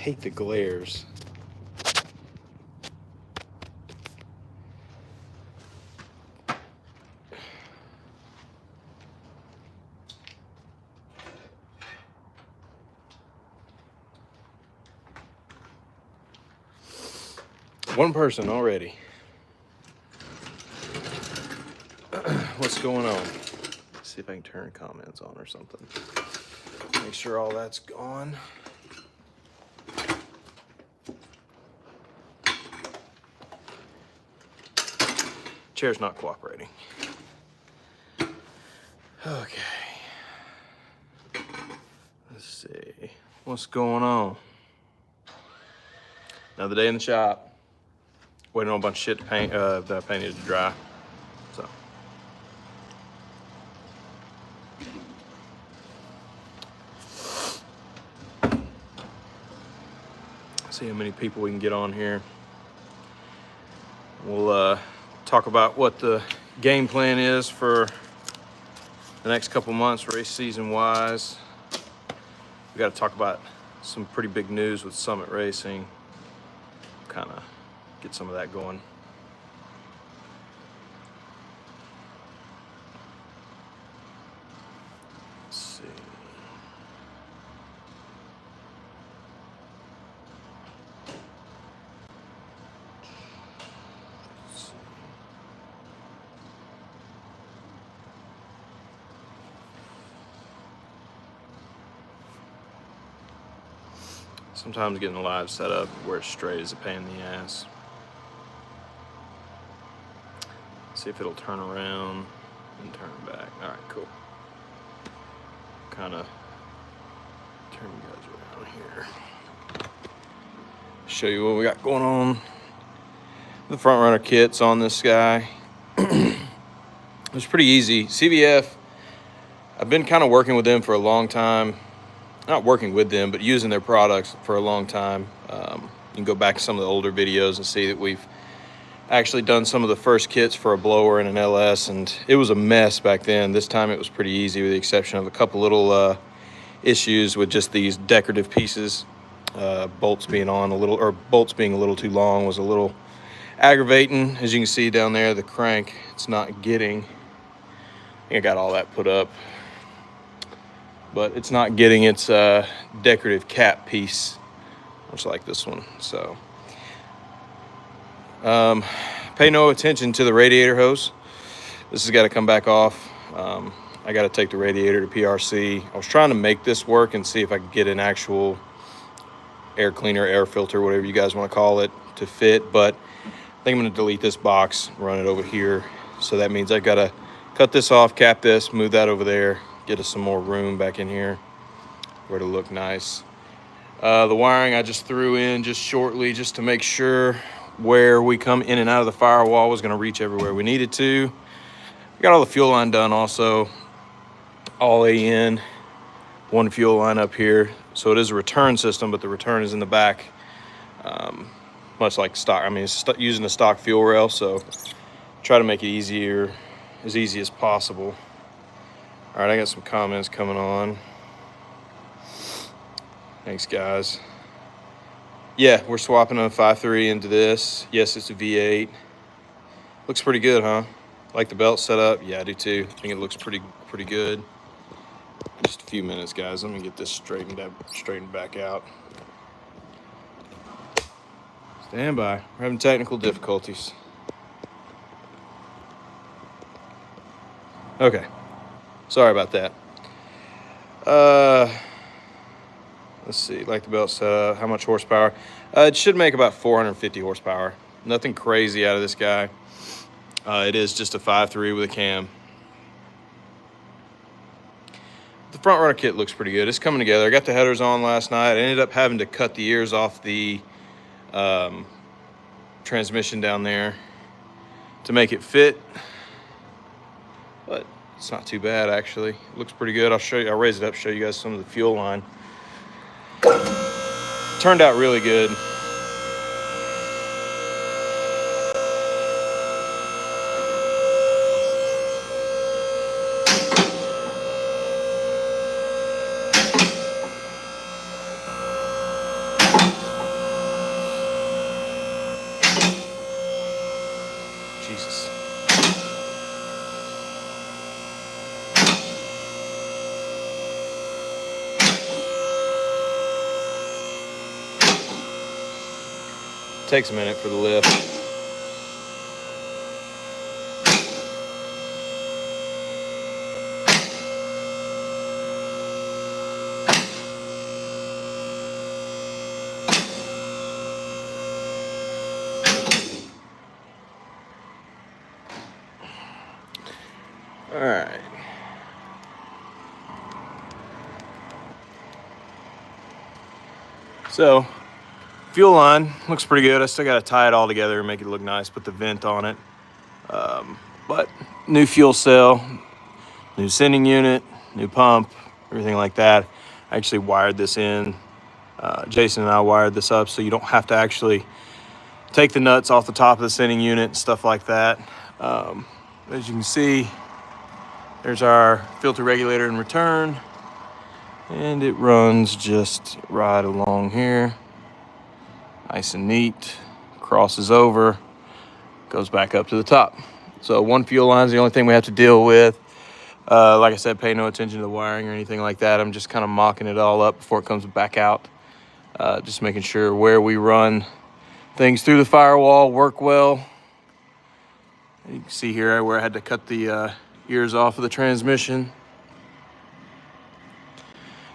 hate the glares. One person already. What's going on? Let's see if I can turn comments on or something. Make sure all that's gone. Chair's not cooperating. Okay. Let's see. What's going on? Another day in the shop. Waiting on a bunch of shit to paint, that I painted to dry. So. See how many people we can get on here. We'll talk about what the game plan is for the next couple months, race season wise. We got to talk about some pretty big news with Summit Racing. Kind of get some of that going. Let's see. Sometimes getting the live set up where it's straight is a pain in the ass. See if it'll turn around and turn back. All right, cool. Kind of turn you guys around here. Show you what we got going on. The front runner kits on this guy. It's pretty easy. CVF, I've been kind of working with them for a long time. Not working with them, but using their products for a long time. You can go back to some of the older videos and see that we've actually done some of the first kits for a blower and an LS, and it was a mess back then. This time it was pretty easy with the exception of a couple little issues with just these decorative pieces. Bolts being on a little, or bolts being a little too long was a little aggravating. As you can see down there, the crank, it's not getting, I think I got all that put up, but it's not getting its decorative cap piece, much like this one. So pay no attention to the radiator hose. This has got to come back off. I got to take the radiator to PRC. I was trying to make this work and see if I could get an actual air cleaner, air filter, whatever you guys want to call it, to fit, but I think I'm going to delete this box, run it over here. So that means I got to cut this off, cap this, move that over there, get us some more room back in here where it'll look nice. The wiring I just threw in just shortly just to make sure where we come in and out of the firewall was going to reach everywhere we needed to. We got all the fuel line done also, all AN, one fuel line up here. So it is a return system, but the return is in the back, much like stock. I mean, it's using a stock fuel rail, so try to make it easier, as easy as possible. All right, I got some comments coming on. Thanks, guys. Yeah, we're swapping a 5.3 into this. Yes, it's a V8. Looks pretty good, huh? Like the belt setup? Yeah, I do too. I think it looks pretty good. Just a few minutes, guys. Let me get this straightened back out. Stand by. We're having technical difficulties. Okay. Sorry about that. Let's see. Like the belt setup. How much horsepower? It should make about 450 horsepower. Nothing crazy out of this guy. It is just a 5.3 with a cam. The front runner kit looks pretty good. It's coming together. I got the headers on last night. I ended up having to cut the ears off the transmission down there to make it fit, but it's not too bad actually. It looks pretty good. I'll show you. I'll raise it up, show you guys some of the fuel line. Turned out really good. Takes a minute for the lift. All right. So, fuel line looks pretty good. I still got to tie it all together and make it look nice, put the vent on it. But new fuel cell, new sending unit, new pump, everything like that. I actually wired this in. Jason and I wired this up so you don't have to actually take the nuts off the top of the sending unit and stuff like that. As you can see, there's our filter regulator in return, and it runs just right along here. Nice and neat, crosses over, goes back up to the top. So one fuel line is the only thing we have to deal with. Like I said, pay no attention to the wiring or anything like that. I'm just kind of mocking it all up before it comes back out. Just making sure where we run things through the firewall work well. You can see here where I had to cut the ears off of the transmission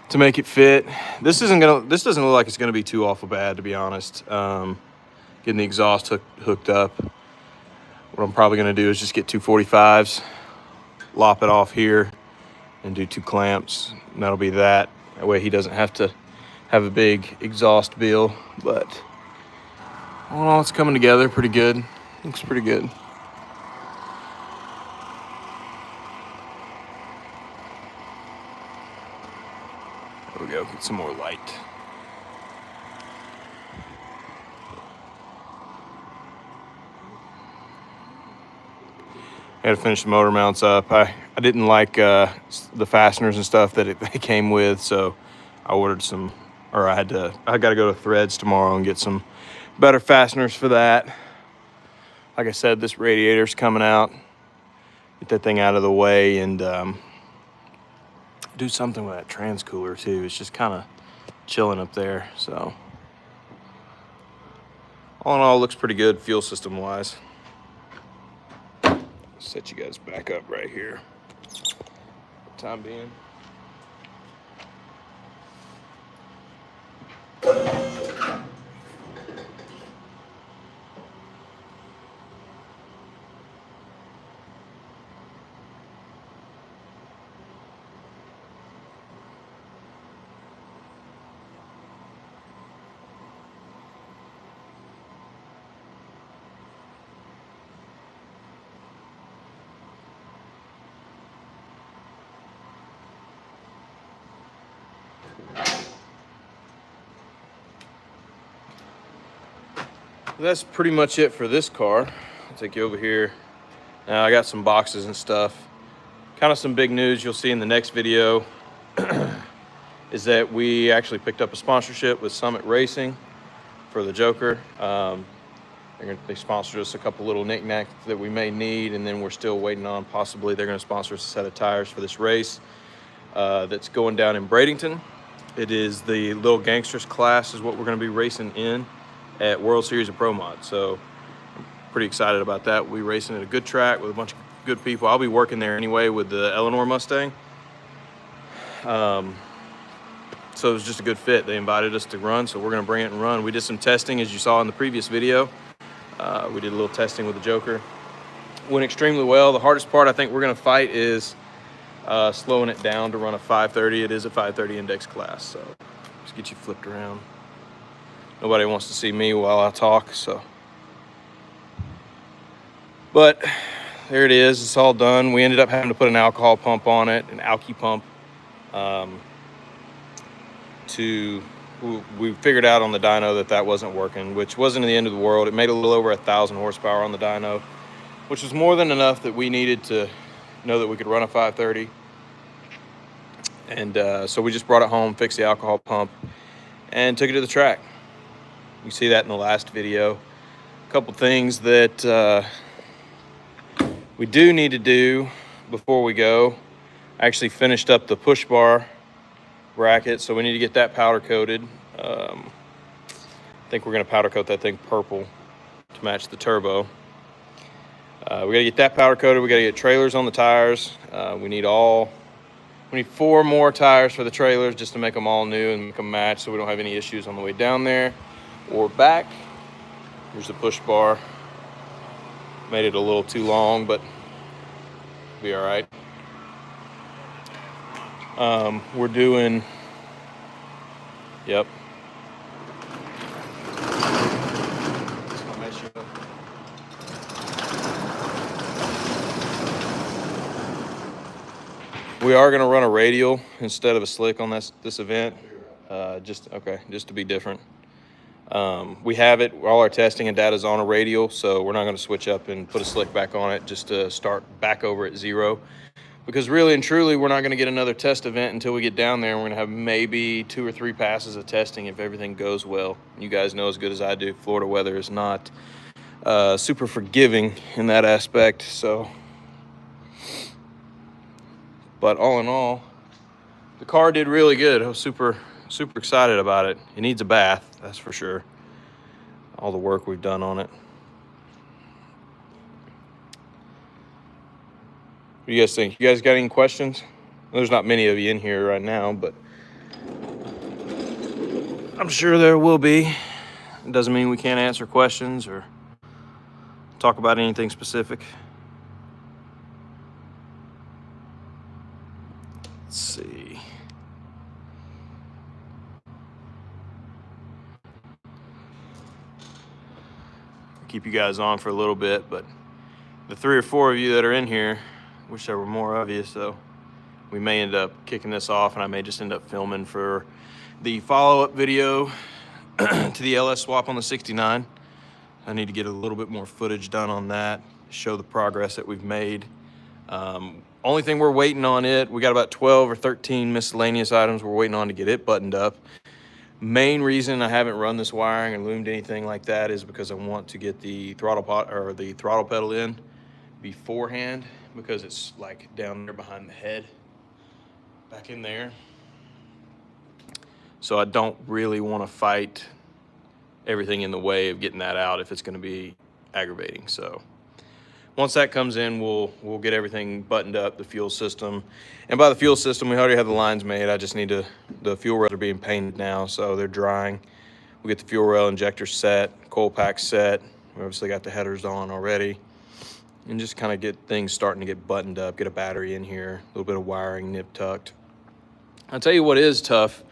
to make it fit. This doesn't look like it's gonna be too awful bad, to be honest. Getting the exhaust hooked up. What I'm probably gonna do is just get 245s, lop it off here, and do 2 clamps. And that'll be that. That way he doesn't have to have a big exhaust bill. But all in all, it's coming together pretty good. Looks pretty good. There we go, get some more light. I had to finish the motor mounts up. I didn't like the fasteners and stuff that they came with, so I ordered some, or I got to go to Threads tomorrow and get some better fasteners for that. Like I said, this radiator's coming out. Get that thing out of the way and do something with that trans cooler too. It's just kind of chilling up there. So all in all, it looks pretty good fuel system wise. Set you guys back up right here for the time being. That's pretty much it for this car. I'll take you over here. Now I got some boxes and stuff. Kind of some big news you'll see in the next video is that we actually picked up a sponsorship with Summit Racing for the Joker. They sponsored us a couple little knickknacks that we may need, and then we're still waiting on possibly they're gonna sponsor us a set of tires for this race that's going down in Bradenton. It is the Little Gangsters class is what we're gonna be racing in at World Series of Pro Mod. So I'm pretty excited about that. We'll be racing at a good track with a bunch of good people. I'll be working there anyway with the Eleanor Mustang. So it was just a good fit. They invited us to run, so we're gonna bring it and run. We did some testing, as you saw in the previous video. We did a little testing with the Joker. Went extremely well. The hardest part I think we're gonna fight is slowing it down to run a 530. It is a 530 index class, so just get you flipped around. Nobody wants to see me while I talk, so. But there it is, it's all done. We ended up having to put an alcohol pump on it, an alky pump. We figured out on the dyno that wasn't working, which wasn't the end of the world. It made a little over 1,000 horsepower on the dyno, which was more than enough that we needed to know that we could run a 530. And so we just brought it home, fixed the alcohol pump, and took it to the track. You see that in the last video. A couple things that we do need to do before we go. I actually finished up the push bar bracket, so we need to get that powder coated. I think we're going to powder coat that thing purple to match the turbo. We got to get that powder coated. We got to get trailers on the tires. We need 4 more tires for the trailers just to make them all new and make them match so we don't have any issues on the way down there or back. Here's the push bar. Made it a little too long, but be all right. We're doing, yep. We are going to run a radial instead of a slick on this event, just to be different. We have it, all our testing and data is on a radial, so we're not going to switch up and put a slick back on it just to start back over at 0. Because really and truly, we're not going to get another test event until we get down there. We're going to have maybe 2 or 3 passes of testing if everything goes well. You guys know as good as I do, Florida weather is not super forgiving in that aspect. So, but all in all, the car did really good. I was super excited about it. It needs a bath, that's for sure. All the work we've done on it. What do you guys think? You guys got any questions? There's not many of you in here right now, but I'm sure there will be. It doesn't mean we can't answer questions or talk about anything specific. Let's see. Keep you guys on for a little bit, but the 3 or 4 of you that are in here, wish there were more of you, so we may end up kicking this off, and I may just end up filming for the follow-up video to the LS swap on the 69. I need to get a little bit more footage done on that, show the progress that we've made. Only thing we're waiting on we got about 12 or 13 miscellaneous items we're waiting on to get it buttoned up. Main reason I haven't run this wiring and loomed anything like that is because I want to get the throttle pedal in beforehand, because it's like down there behind the head, back in there. So I don't really want to fight everything in the way of getting that out if it's going to be aggravating. So once that comes in, we'll get everything buttoned up, the fuel system. And by the fuel system, we already have the lines made. I just need the fuel rails are being painted now, so they're drying. We get the fuel rail injector set, coil pack set. We obviously got the headers on already. And just kind of get things starting to get buttoned up, get a battery in here, a little bit of wiring nip tucked. I'll tell you what is tough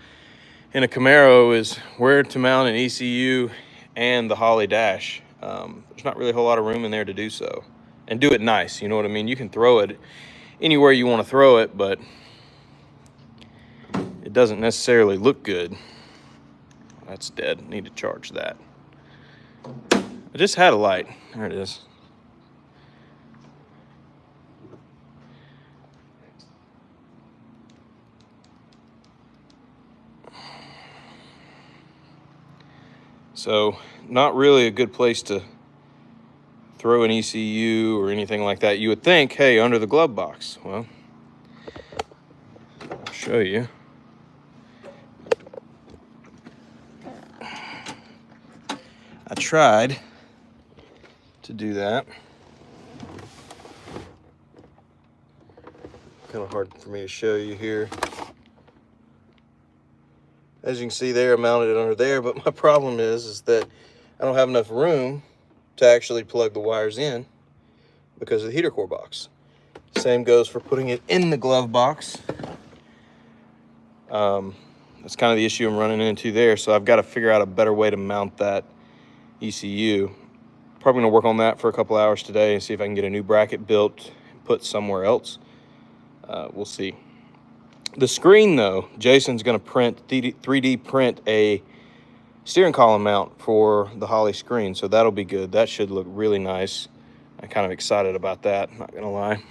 in a Camaro is where to mount an ECU and the Holley dash. There's not really a whole lot of room in there to do so. And do it nice, you know what I mean? You can throw it anywhere you want to throw it, but it doesn't necessarily look good. That's dead. Need to charge that. I just had a light. There it is. So not really a good place to throw an ECU or anything like that. You would think, hey, under the glove box. Well, I'll show you. I tried to do that. Kind of hard for me to show you here. As you can see there, I mounted it under there, but my problem is that I don't have enough room to actually plug the wires in because of the heater core box. Same goes for putting it in the glove box. That's kind of the issue I'm running into there, so I've got to figure out a better way to mount that ECU. Probably gonna work on that for a couple hours today and see if I can get a new bracket built and put somewhere else. We'll see. The screen though, Jason's gonna 3D print a steering column mount for the Holley screen, so that'll be good. That should look really nice. I'm kind of excited about that, not gonna lie.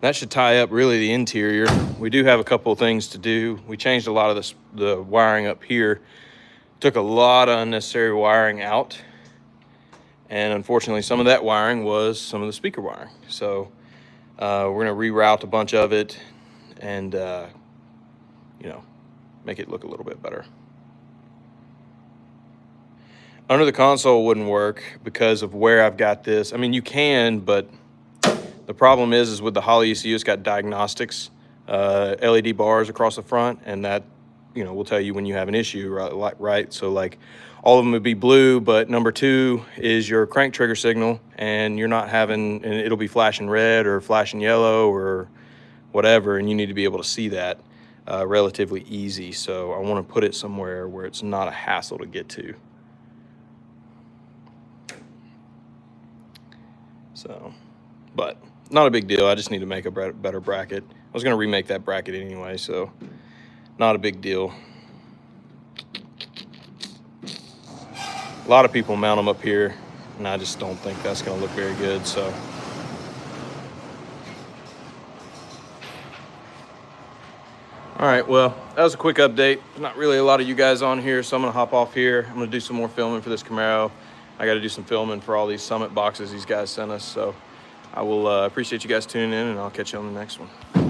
That should tie up really the interior. We do have a couple of things to do. We changed a lot of the wiring up here. Took a lot of unnecessary wiring out. And unfortunately, some of that wiring was some of the speaker wiring. So we're gonna reroute a bunch of it and you know, make it look a little bit better. Under the console wouldn't work because of where I've got this. I mean, you can, but the problem is with the Holley ECU, it's got diagnostics, LED bars across the front, and that, you know, will tell you when you have an issue, right? So like all of them would be blue, but number 2 is your crank trigger signal, and you're not having, and it'll be flashing red or flashing yellow or whatever, and you need to be able to see that relatively easy. So I want to put it somewhere where it's not a hassle to get to. So, but not a big deal. I just need to make a better bracket. I was going to remake that bracket anyway, so not a big deal. A lot of people mount them up here, and I just don't think that's going to look very good. So, all right, well, that was a quick update. There's not really a lot of you guys on here, so I'm going to hop off here. I'm going to do some more filming for this Camaro. I got to do some filming for all these Summit boxes these guys sent us. So I will appreciate you guys tuning in, and I'll catch you on the next one.